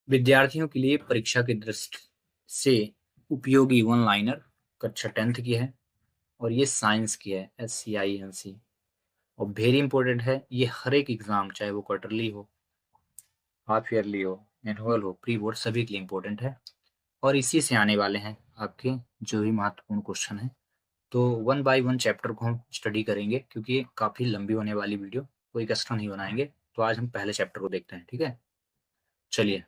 विद्यार्थियों के लिए परीक्षा की दृष्टि से उपयोगी वन लाइनर कक्षा 10th की है और ये साइंस की है SCINC और वेरी इंपॉर्टेंट है। ये हर एक एग्जाम चाहे वो क्वार्टरली हो, हाफ ईयरली हो, एनुअल हो, प्री बोर्ड सभी के लिए इंपॉर्टेंट है और इसी से आने वाले हैं आपके जो भी महत्वपूर्ण क्वेश्चन है। तो वन बाय वन चैप्टर को हम स्टडी करेंगे क्योंकि ये काफी लंबी होने वाली वीडियो, कोई एक्स्ट्रा नहीं बनाएंगे। तो आज हम पहले चैप्टर को देखते हैं, ठीक है। चलिए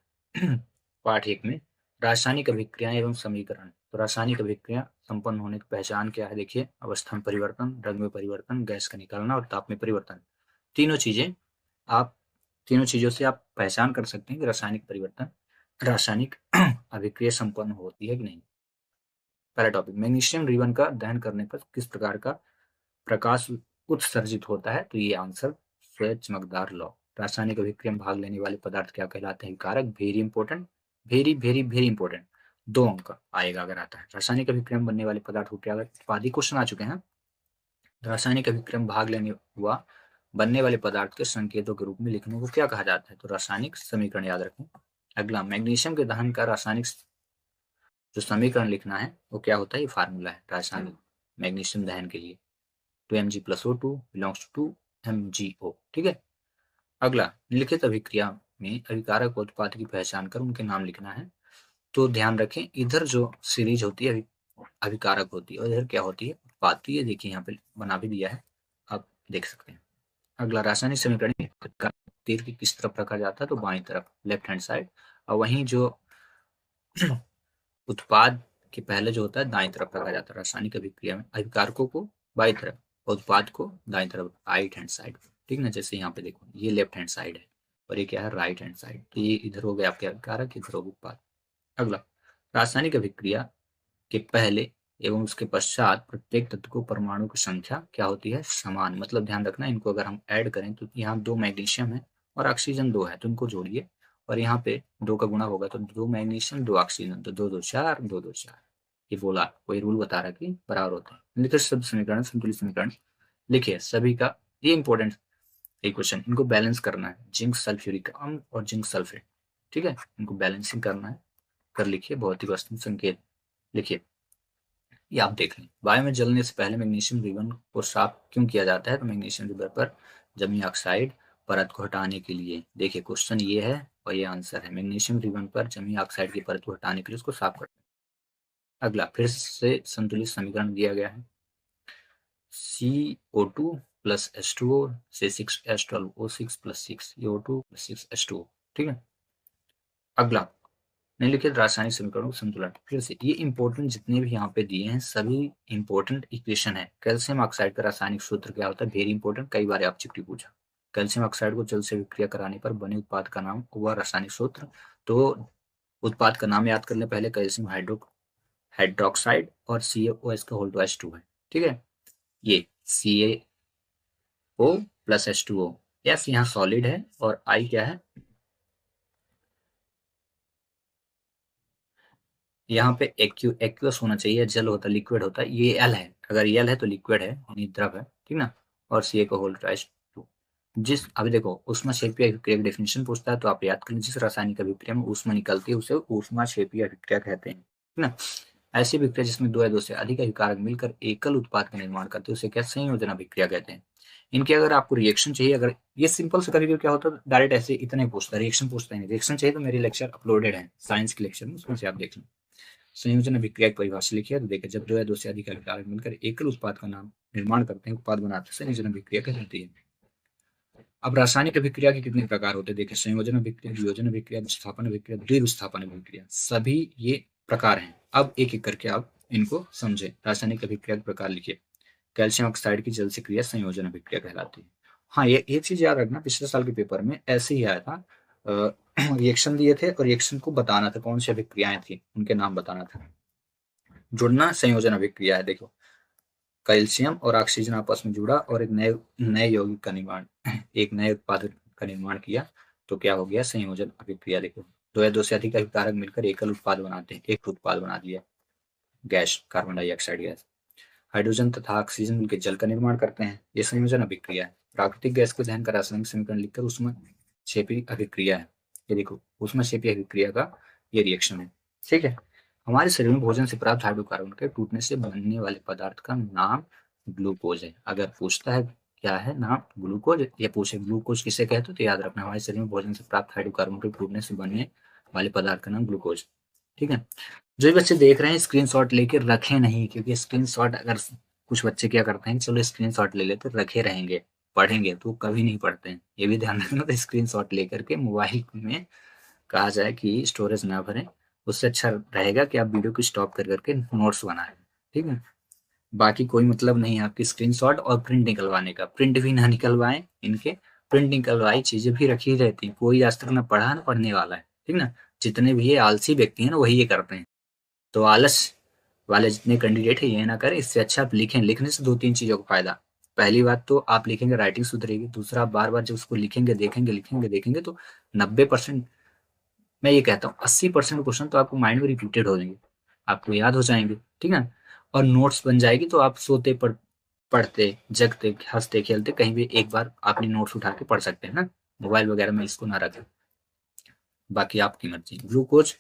पाठ 1 में रासायनिक अभिक्रियाएं एवं समीकरण। तो रासायनिक अभिक्रिया संपन्न होने की पहचान क्या है? देखिए, अवस्था में परिवर्तन, रंग में परिवर्तन, गैस का निकलना और ताप में परिवर्तन। तीनों चीजें आप तीनों चीजों से आप पहचान कर सकते हैं कि रासायनिक परिवर्तन, रासायनिक अभिक्रिया संपन्न होती है कि नहीं। पहला टॉपिक, मैग्नीशियम रिबन का दहन करने पर किस प्रकार का प्रकाश उत्सर्जित होता है? तो ये आंसर श्वेत चमकदार लौ। रासायनिक अभिक्रिया में भाग लेने वाले पदार्थ क्या कहलाते हैं? कारक। Very important, very very very important, 2 अंक आएगा अगर आता है। रासायनिक अभिक्रिया में बनने वाले पदार्थ को क्या, उत्पादी क्वेश्चन आ चुके हैं। रासायनिक अभिक्रिया में भाग लेने हुआ बनने वाले पदार्थ के संकेतों के रूप में लिखने को क्या कहा जाता है? तो रासायनिक समीकरण याद रखें। अगला, मैग्नीशियम के दहन का रासायनिक जो समीकरण लिखना है वो क्या होता है? ये फार्मूला है रासायनिक मैग्नीशियम दहन के लिए, 2Mg+O2 बिलोंग्स टू MgO, ठीक है। अगला, निम्नलिखित अभिक्रिया में अभिकारक उत्पाद की पहचान कर उनके नाम लिखना है। तो ध्यान रखें, इधर जो सीरीज होती है अभिकारक होती है और इधर क्या होती है? उत्पाद। तो ये देखिए यहाँ पे बना भी दिया है, आप देख सकते हैं। अगला, रासायनिक समीकरण तीर की किस तरफ रखा जाता है? तो बाईं तरफ, लेफ्ट हैंड साइड। और वहीं जो उत्पाद के पहले जो होता है दाईं तरफ रखा जाता है। रासायनिक अभिक्रिया में अभिकारकों को बाईं तरफ और उत्पाद को दाईं तरफ, राइट हैंड साइड, ठीक ना। जैसे यहाँ पे देखो, ये लेफ्ट हैंड साइड है और ये क्या है? Right hand side. तो ये इधर हो गया आपके अभिकारक, इधर हो गया उत्पाद। अगला, रासायनिक अभिक्रिया के पहले एवं उसके पश्चात प्रत्येक तत्व को परमाणु की संख्या क्या होती है? समान। मतलब ध्यान रखना, इनको अगर हम ऐड करें तो यहाँ 2 मैग्नीशियम है और ऑक्सीजन 2 है, तो इनको जोड़िए और यहाँ पे 2 का गुणा होगा तो 2 मैग्नीशियम 2 ऑक्सीजन, तो 2 2 4, 2 2 4। ये बोला, कोई रूल बता रहा कि बराबर होते हैं। निम्नलिखित शब्द समीकरण, संतुलित समीकरण लिखिए सभी का। ये इंपॉर्टेंट इक्वेशन, इनको बैलेंस करना है, जिंक सल्फ्यूरिक अम्ल और जिंक सल्फेट, ठीक है। इनको बैलेंसिंग करना है, कर लिखिए। भौतिक वस्तु संकेत लिखिए, ये आप देख लें। वायु में जलने से पहले मैग्नीशियम रिबन को साफ क्यों किया जाता है? तो मैग्नीशियम रिबन पर जमी ऑक्साइड परत को हटाने के लिए। देखिए, क्वेश्चन ये है और ये आंसर है। मैग्नीशियम रिबन पर जमी ऑक्साइड की परत को हटाने के लिए उसको साफ करते हैं। अगला, फिर से संतुलित समीकरण दिया गया है, CO2 प्लस H2O से 6H12O6 plus 6 CO2 plus 6H2O, ठीक है। अगला, निम्नलिखित रासायनिक समीकरणों का संतुलन। फिर से ये इंपॉर्टेंट जितने भी यहाँ पे दिए हैं सभी इंपॉर्टेंट इक्वेशन है। कैल्शियम ऑक्साइड का रासायनिक सूत्र क्या होता है? वेरी इंपॉर्टेंट, कई बार आपसे पूछा। कैल्शियम ऑक्साइड को जल से विक्रिया कराने पर बने उत्पाद का नाम हुआ रासायनिक सूत्र। तो उत्पाद का नाम याद कर लें पहले, कैल्शियम हाइड्रोक्साइड और CaOH का होल टू H2 है, ठीक है। ये CaO प्लस H2O, यस यहाँ सॉलिड है और I क्या है? यहाँ पे एक्वस होना चाहिए, जल होता है, लिक्विड होता है। ये एल है, अगर ये एल है तो लिक्विड है यानी द्रव है, ठीक ना। और सी ए को होल्ड राइज टू। जिस अभी देखो, ऊष्माक्षेपीय अभिक्रिया की डेफिनेशन पूछता है तो आप याद करें, जिस रासायनिक अभिक्रिया में ऊष्मा निकलती है उसे ऊष्माक्षेपीय अभिक्रिया कहते हैं, ठीक ना। ऐसी अभिक्रिया जिसमें 2 या 2 से अधिक अभिकारक मिलकर एकल उत्पाद का निर्माण करते हैं उसे क्या? संयोजन अभिक्रिया कहते हैं। इनके अगर आपको रिएक्शन चाहिए, अगर ये सिंपल से कभी क्या होता है डायरेक्ट ऐसे इतने पूछता है, रिएक्शन पूछता है नहीं। रिएक्शन चाहिए तो मेरे लेक्चर अपलोडेड है साइंस के लेक्चर में, उसमें से आप देख लें। संयोजन अभिक्रिया की परिभाषा लिखिए। तो देखिए, जब 2 या 2 से अधिक अभिकारक मिलकर एकल उत्पाद का नाम निर्माण करते हैं, उत्पाद बनाते हैं, संयोजन अभिक्रिया कहलाती है। अब रासायनिक अभिक्रिया के कितने प्रकार होते हैं? देखिए, संयोजन अभिक्रिया, वियोजन अभिक्रिया, विस्थापन अभिक्रिया, द्विविस्थापन अभिक्रिया, सभी ये प्रकार हैं। अब एक एक करके आप इनको समझे। रासायनिक अभिक्रिया के प्रकार लिखिए। कैल्शियम ऑक्साइड की जल से क्रिया संयोजन अभिक्रिया कहलाती है। हाँ, ये एक चीज याद रखना, पिछले साल के पेपर में ऐसे ही आया था, रिएक्शन दिए थे और रिएक्शन को बताना था कौन सी अभिक्रियाएं थी, उनके नाम बताना था। जुड़ना संयोजन अभिक्रिया है। देखो, कैल्शियम और ऑक्सीजन आपस में जुड़ा और एक नए नए यौगिक का निर्माण, एक नए उत्पाद का निर्माण किया, तो क्या हो गया? संयोजन अभिक्रिया। देखो, 2 या 2 से अधिक अभिकारक मिलकर एकल उत्पाद बनाते हैं, एक उत्पाद बना दिया, gas, carbon dioxide gas. Hydrogen तथा ऑक्सीजन मिलकर जल का निर्माण करते हैं, ये संयोजन अभिक्रिया है। प्राकृतिक गैस को दहन का रासायनिक समीकरण लिखकर उसमें क्षेपी अभिक्रिया है। ये देखो ऊष्मक्षेपीय अभिक्रिया का ये रिएक्शन है। ठीक है, हमारे शरीर में भोजन से प्राप्त हाइड्रोकार्बन के टूटने से बनने वाले पदार्थ का नाम ग्लूकोज है। अगर पूछता है क्या है नाम ग्लूकोज, या पूछे ग्लूकोज किसे कहते हो, तो याद रखना हमारे शरीर में भोजन से प्राप्त हाइड्रोकार्बन के टूटने से बनने वाले पदार्थ का नाम ग्लूकोज। ठीक है, जो बच्चे देख रहे हैं स्क्रीनशॉट लेके रखे नहीं, क्योंकि स्क्रीनशॉट अगर कुछ बच्चे क्या करते हैं, चलो स्क्रीनशॉट ले लेते, रखे रहेंगे, पढ़ेंगे तो कभी नहीं पढ़ते हैं। ये भी ध्यान रखना, तो स्क्रीनशॉट लेकर के मोबाइल में कहा जाए कि स्टोरेज ना भरें, उससे अच्छा रहेगा कि आप वीडियो को स्टॉप कर करके नोट्स बनाएं। ठीक है, बाकी कोई मतलब नहीं है आपकी स्क्रीनशॉट और प्रिंट निकलवाने का, प्रिंट भी ना निकलवाएं इनके, प्रिंट निकलवाई चीजें भी रखी रहती, कोई आज तक ना पढ़ा ना पढ़ने वाला है। ठीक ना, जितने भी ये आलसी व्यक्ति हैं ना वही ये करते हैं, तो आलस वाले जितने कैंडिडेट है ये ना करें, इससे अच्छा आप लिखें। लिखने से 2-3 चीजों का फायदा, पहली बात तो आप लिखेंगे राइटिंग सुधरेगी, दूसरा आप बार बार जब उसको लिखेंगे देखेंगे लिखेंगे देखेंगे तो 90%, मैं ये कहता हूँ 80% क्वेश्चन तो आपको माइंड में रिपीटेड हो जाएंगे, आपको याद हो जाएंगे। ठीक है, और नोट्स बन जाएगी, तो आप सोते पढ़ते जगते हंसते खेलते कहीं भी एक बार आपने नोट्स उठा के पढ़ सकते हैं ना, मोबाइल वगैरह में इसको ना रखें। बाकी आपकी मर्जी। ग्लूकोज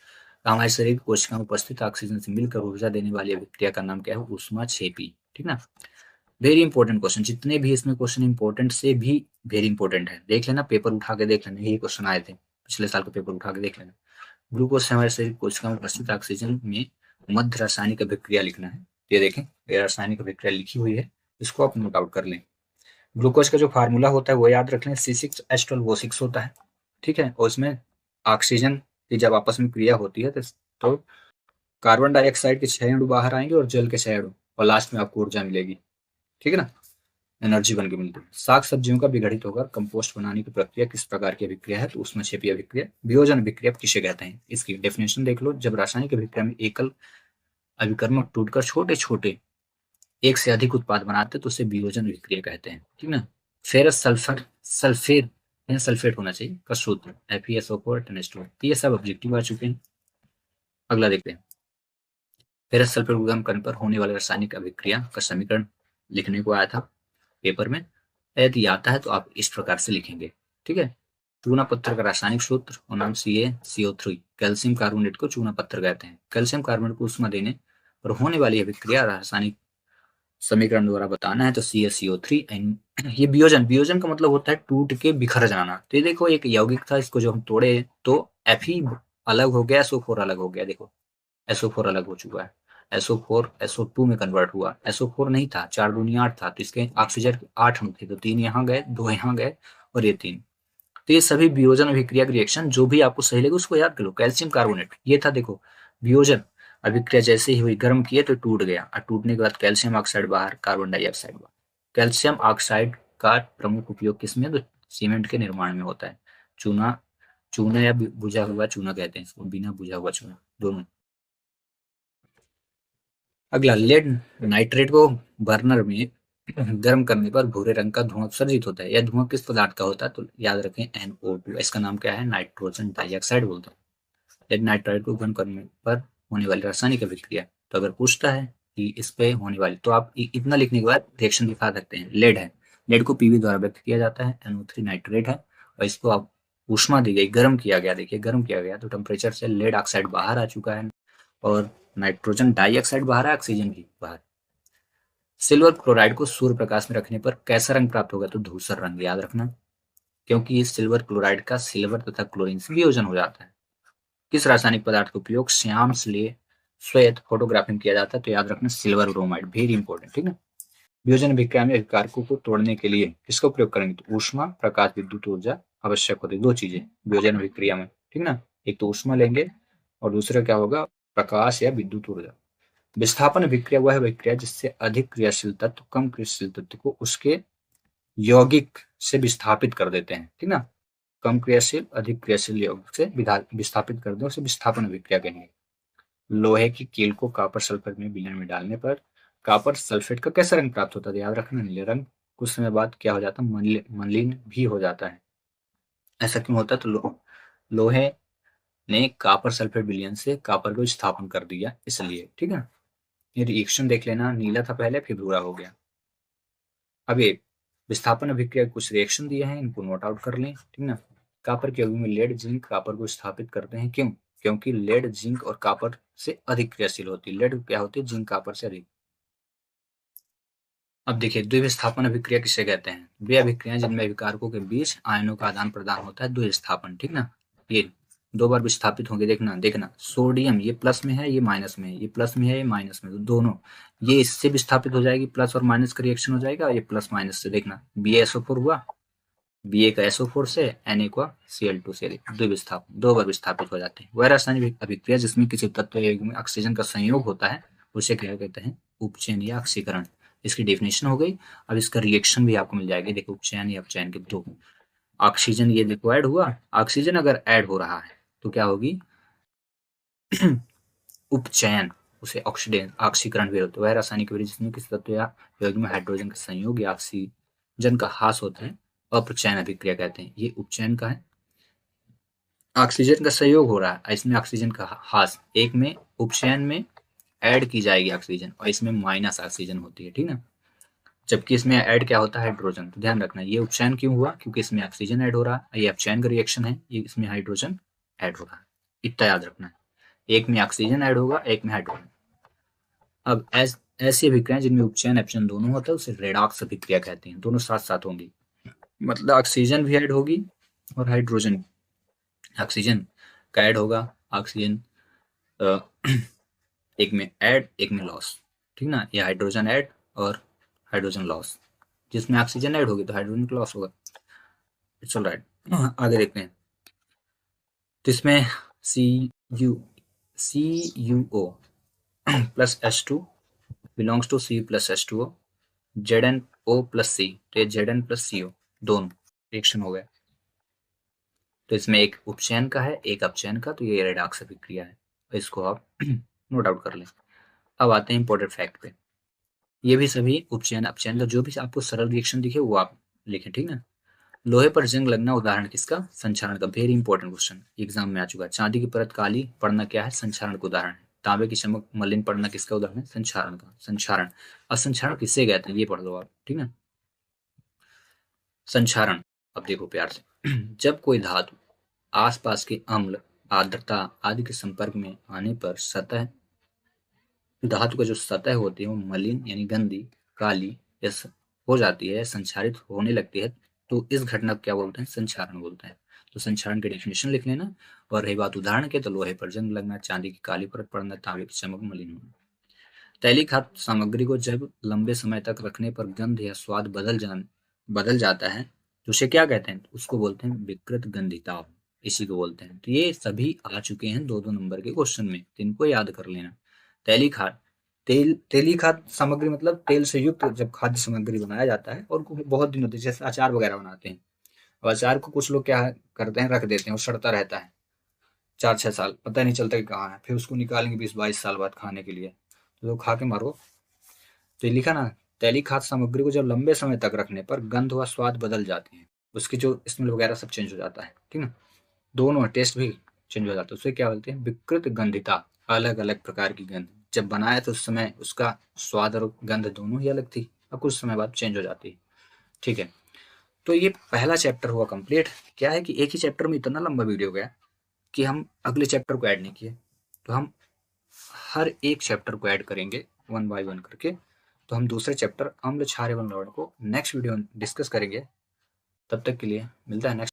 हमारे शरीर की कोशिका में उपस्थित ऑक्सीजन से मिलकर ऊर्जा देने वाली अभिक्रिया का नाम क्या है, ऊष्माक्षेपी। ठीक ना, वेरी इंपॉर्टेंट क्वेश्चन, जितने भी इसमें क्वेश्चन इंपॉर्टेंट से भी वेरी इंपॉर्टेंट है, देख लेना, पेपर उठा के देख लेना, यही क्वेश्चन आए थे पिछले साल का, पेपर उठा के देख लेना। ग्लूकोज से हमारे शरीर कोशिका में उपस्थित ऑक्सीजन में मध्य रासायनिक अभिक्रिया लिखना है। ये देखें, ये रासायनिक अभिक्रिया लिखी हुई है, इसको आप नोट आउट कर लें। ग्लूकोज का जो फार्मूला होता है वो याद रख लें, C6H12O6 होता है। ठीक है, और उसमें ऑक्सीजन की जब आपस में क्रिया होती है तो कार्बन डाइऑक्साइड के 6 अणु बाहर आएंगे और जल के 6 अणु, और लास्ट में आपको ऊर्जा मिलेगी। ठीक है ना, एनर्जी बन के मिलती है। साग सब्जियों का विघटित होकर कंपोस्ट बनाने की प्रक्रिया किस प्रकार की अभिक्रिया है, तो उसमें क्षेपीय अभिक्रिया। वियोजन अभिक्रिया किसे कहते हैं, इसकी डेफिनेशन देख लो, जब रासायनिक अभिक्रिया में एकल अभिकर्मक टूटकर छोटे छोटे एक से अधिक उत्पाद बनाते तो उसे वियोजन अभिक्रिया कहते हैं। ठीक ना, फेरस सल्फर सल्फेट सल्फेट होना चाहिए का सूत्र FeSO4 ये सब ऑब्जेक्टिव आ चुके हैं। अगला देखते हैं, फेरस सल्फेट को गर्म करने पर होने वाले रासायनिक अभिक्रिया का समीकरण लिखने को आया था पेपर में, यदि आता है तो आप इस प्रकार से लिखेंगे। ठीक है, चूना पत्थर का रासायनिक सूत्र और नाम CaCO3, कैल्शियम कार्बोनेट को चूना पत्थर कहते हैं। कैल्शियम कार्बोनेट को उष्मा देने पर होने वाली अभिक्रिया रासायनिक समीकरण द्वारा बताना है, तो CaCO3 ये वियोजन, वियोजन का मतलब होता है टूट के बिखर जाना। तो ये देखो एक यौगिक था, इसको जो हम तोड़े तो Fe अलग हो गया, SO4 अलग हो गया, देखो SO4 अलग हो चुका है, SO4 SO2 में कन्वर्ट हुआ, SO4 नहीं था, 4 दूनी 8 था, तो इसके ऑक्सीजन 8 अणु थे, तो 3 यहाँ गए 2 यहाँ गए और ये 3, तो ये सभी वियोजन अभिक्रिया के रिएक्शन, जो भी आपको सही लगे उसको याद कर लो। कैल्शियम कार्बोनेट ये था, देखो वियोजन अभिक्रिया जैसे ही हुई, गर्म किए तो टूट गया, और टूटने के बाद कैल्शियम ऑक्साइड बाहर, कार्बन डाइऑक्साइड बाहर। कैल्शियम ऑक्साइड का प्रमुख उपयोग किसमें, तो सीमेंट के निर्माण में होता है। चूना, चूना या बुझा हुआ चूना कहते हैं इसको, बिना बुझा हुआ चूना दोनों। अगला, लेड नाइट्रेट को बर्नर में गर्म करने पर भूरे रंग का धुआं उत्सर्जित होता है। यह धुआं किस पदार्थ का होता है, तो याद रखें NO2, इसका नाम क्या है, नाइट्रोजन डाइऑक्साइड बोलते हैं। लेड नाइट्राइड को गर्म करने पर होने वाली रासायनिक अभिक्रिया, तो अगर पूछता है कि इस पे होने वाली, तो आप इतना लिखने के बाद रिएक्शन दिखा सकते हैं। लेड है, लेड को PV द्वारा व्यक्त किया जाता है, NO3 नाइट्रेट है, और इसको आप ऊष्मा दी गई, गर्म किया गया, देखिए गर्म किया गया तो टेम्परेचर से लेड ऑक्साइड बाहर आ चुका है और नाइट्रोजन डाइऑक्साइड बाहर है, ऑक्सीजन भी बाहर। सिल्वर क्लोराइड को सूर्य प्रकाश में रखने पर कैसा रंग प्राप्त होगा, तो धूसर रंग, याद रखना, क्योंकि इस सिल्वर क्लोराइड का सिल्वर तथा क्लोरीन से वियोजन हो जाता है। किस रासायनिक पदार्थ का उपयोग श्याम लिए श्वेत फोटोग्राफी में किया जाता है, तो याद रखना सिल्वर ब्रोमाइड, वेरी इंपॉर्टेंट। ठीक है, वियोजन अभिक्रिया में अभिकारकों को तोड़ने के लिए किसका उपयोग करेंगे, तो ऊष्मा, प्रकाश, विद्युत ऊर्जा आवश्यक होती है, दो चीजें वियोजन अभिक्रिया में। ठीक ना, एक तो ऊष्मा लेंगे और दूसरा क्या होगा, प्रकाश या विद्युत ऊर्जा। विस्थापन अभिक्रिया वह अभिक्रिया जिससे अधिक क्रियाशील तत्व कम क्रियाशील तत्व को उसके यौगिक से विस्थापित कर देते हैं। ठीक ना, कम क्रियाशील अधिक क्रियाशील यौगिक से विस्थापित कर दो, उसे विस्थापन अभिक्रिया कहेंगे। लोहे की कील को कॉपर सल्फेट में विलयन में डालने पर कॉपर सल्फेट का कैसा रंग प्राप्त होता है, याद रखना नीले रंग। कुछ समय बाद क्या हो जाता है, मलिन भी हो जाता है। ऐसा क्यों होता है, तो लोहे ने कॉपर सल्फेट विलयन से कॉपर को विस्थापन कर दिया इसलिए। ठीक है, ये रिएक्शन देख लेना, नीला था पहले फिर भूरा हो गया। अब ये विस्थापन अभिक्रिया कुछ रिएक्शन दिए हैं, इनको नोट आउट कर लें। ठीक ना, कॉपर के यौगिक में लेड, जिंक, कॉपर को स्थापित करते हैं। क्यों? क्योंकि लेड जिंक और कॉपर से अधिक क्रियाशील होती है। लेड क्या होती है? जिंक कॉपर से अधिक। अब देखिए द्विविस्थापन अभिक्रिया किसे कहते हैं? वे अभिक्रियाएं जिनमें अभिकारकों के बीच आयनों का आदान प्रदान होता है, द्विविस्थापन। ठीक ना? ये 2 बार विस्थापित होंगे। देखना सोडियम ये प्लस में है, ये माइनस में है, ये प्लस में है, ये माइनस में, तो दोनों ये इससे विस्थापित हो जाएगी, प्लस और माइनस का रिएक्शन हो जाएगा, ये प्लस माइनस से। देखना BaSO4 हुआ, Ba का SO4 से, Na का Cl2 से द्विविस्थापन 2 बार विस्थापित हो जाते हैं। वह रासायनिक अभिक्रिया जिसमें किसी तत्व या यौगिक में ऑक्सीजन का संयोग होता है उसे क्या कहते हैं? उपचयन या ऑक्सीकरण। इसकी डेफिनेशन हो गई। अब इसका रिएक्शन भी आपको मिल जाएगा। देखो उपचयन या अपचयन के दो। ऑक्सीजन ये देखो ऐड हुआ, ऑक्सीजन अगर ऐड हो रहा है तो क्या होगी? उपचयन, उसे ऑक्सीकरण भी होता है। वह रासायनिक विधि जिसमें किसी तत्व या यौगिक में हाइड्रोजन का संयोग या ऑक्सीजन का ह्रास होता है अपचयन अभिक्रिया कहते हैं। ये उपचयन का है। ऑक्सीजन का संयोग हो रहा है, इसमें ऑक्सीजन का ह्रास, एक में उपचयन में ऐड की जाएगी ऑक्सीजन और इसमें माइनस ऑक्सीजन होती है। ठीक ना? जबकि इसमें ऐड क्या होता है? हाइड्रोजन। तो ध्यान रखना ये उपचयन क्यों हुआ? क्योंकि इसमें ऑक्सीजन ऐड हो रहा है। ये अपचयन का रिएक्शन है, ये इसमें हाइड्रोजन ऐड हो रहा है। इतना याद रखना है, एक में ऑक्सीजन ऐड होगा, एक में हाइड्रोजन। अब ऐसी अभिक्रियाएं जिनमें उपचयन अपचयन दोनों होता है उसे रेडॉक्स अभिक्रिया कहते हैं। दोनों साथ साथ होंगी, मतलब ऑक्सीजन भी ऐड होगी और हाइड्रोजन, ऑक्सीजन का ऐड होगा, ऑक्सीजन एक में ऐड एक में लॉस। ठीक ना? ये हाइड्रोजन ऐड और हाइड्रोजन लॉस। जिसमें ऑक्सीजन ऐड होगी तो हाइड्रोजन का लॉस होगा। चल रहा है, आगे देखते हैं। तो इसमें CuO plus H2 belongs to C plus H2O, ZnO plus C, तो ये Zn प्लस CO दोनों रिएक्शन हो गए। तो इसमें एक उपचयन का है, एक अपचयन का, तो ये रेडॉक्स अभिक्रिया है। इसको आप नोट आउट कर लें। अब आते हैं इंपॉर्टेंट फैक्ट पे। ये भी सभी उपचयन अपचयन का जो भी आपको सरल रिएक्शन दिखे वो आप लिखें। ठीक ना? लोहे पर जंग लगना उदाहरण किसका? संक्षारण का। वेरी इंपॉर्टेंट क्वेश्चन एग्जाम में आ चुका है। चांदी की परत काली पड़ना क्या है? संक्षारण का उदाहरण है। तांबे की चमक मलिन पड़ना किसका उदाहरण है? संक्षारण का। संक्षारण, असंक्षारण किससे कहते हैं ये पढ़ लो आप। ठीक है? संक्षारण, अब देखो प्यार से। जब कोई धातु आसपास के अम्ल, आर्द्रता आदि के संपर्क में आने पर सतह, धातु का जो सतह होती है वो मलिन यानी गंदी, काली हो जाती है, संक्षारित होने लगती है, तो इस घटना को क्या बोलते हैं? संक्षारण बोलते हैं। तो संक्षारण की डेफिनेशन लिख लेना। और रही बात उदाहरण के, तो लोहे पर जंग लगना, चांदी की काली परत पड़ना, तांबे की चमक मलिन होना। तैलीय खाद्य सामग्री को जब लंबे समय तक रखने पर गंध या स्वाद बदल जाता है तो उसे क्या कहते हैं? उसको बोलते हैं विकृत गंधिता, इसी को बोलते हैं। तो ये सभी आ चुके हैं 2-2 नंबर के क्वेश्चन में, तो इनको याद कर लेना। तैलीय खाद्य, तेली खाद्य सामग्री मतलब तेल से युक्त जब खाद्य सामग्री बनाया जाता है और बहुत दिन होते हैं, जैसे अचार वगैरह बनाते हैं। और अचार को कुछ लोग क्या करते हैं, रख देते हैं, वो सड़ता रहता है 4-6 साल, पता नहीं चलता कि कहाँ है, फिर उसको निकालेंगे 20-22 साल बाद खाने के लिए, तो खा के मारो। तो ये लिखा ना, तैलीय खाद्य सामग्री को जब लंबे समय तक रखने पर गंध व स्वाद बदल जाते हैं, उसकी जो स्मेल वगैरह सब चेंज हो जाता है। ठीक है? दोनों टेस्ट भी चेंज हो जाता है, उसे क्या बोलते हैं? विकृत गंधिता। अलग अलग प्रकार की गंध, जब बनाया तो उस समय उसका स्वाद और गंध दोनों ही अलग थी, अब कुछ समय बाद चेंज हो जाती है। ठीक है? तो ये पहला चैप्टर हुआ कंप्लीट। क्या है कि एक ही चैप्टर में इतना लंबा वीडियो गया कि हम अगले चैप्टर को ऐड नहीं किए, तो हम हर एक चैप्टर को ऐड करेंगे 1 बाय 1 करके। तो हम दूसरे चैप्टर अम्ल क्षार एवं लवण को नेक्स्ट वीडियो डिस्कस करेंगे। तब तक के लिए मिलता है नेक्स्ट